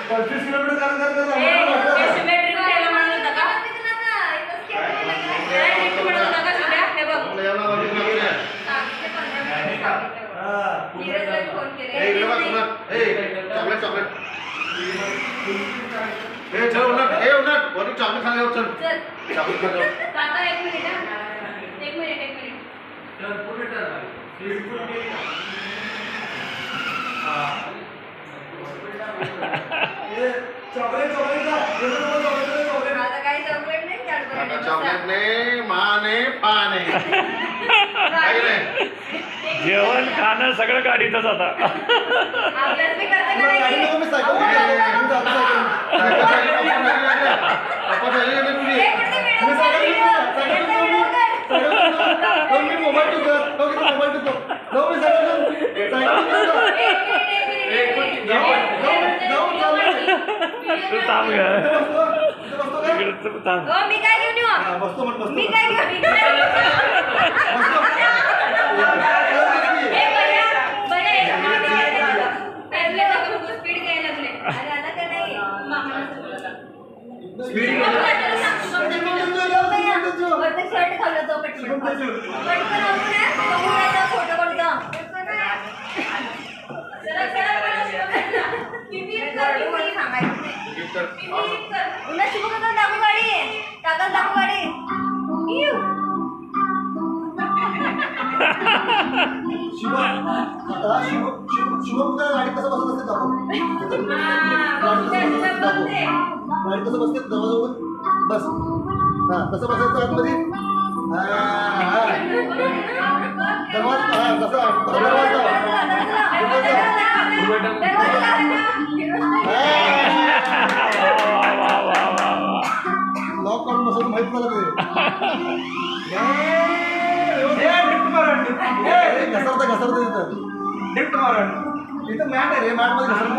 25 kilometre कर symmetric त्याला म्हणत होता का डायरेक्ट म्हणत होता का शुभ्या हे बघ नीरजला फोन केले चॉकलेट चल उन्नत वरती चॉकलेट खायला चल चॉकलेट खा काका एक मिनिट चल पुढे चल चॉकलेट आता काही चॉकलेट नाही आता चॉकलेट ने माने पाने काही नाही जेवण खाणं सगळं गाडीतच आता अभ्यास मी करते का नाही तू थांब ग तू थांब मी काय घेऊन येऊ मी काय घेऊन स्पीड घ्यायला लागले अरे आला का नाही शर्ट घालला तो पटकन फोटो काढतो दाखवू गाडी कागद दाखवू गाडी शुभम गाडी कसं बसत असते गाडी कसं बसते जवळजवळ बस हा कसं बसायचं आतमध्ये लॉक काढून बसायचं माहित मला घसरतं इथं मॅट आहे रे मॅट मध्ये घसरत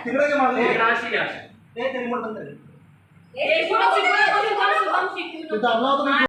तिकडे रिमोट बंद तिथं आणला होता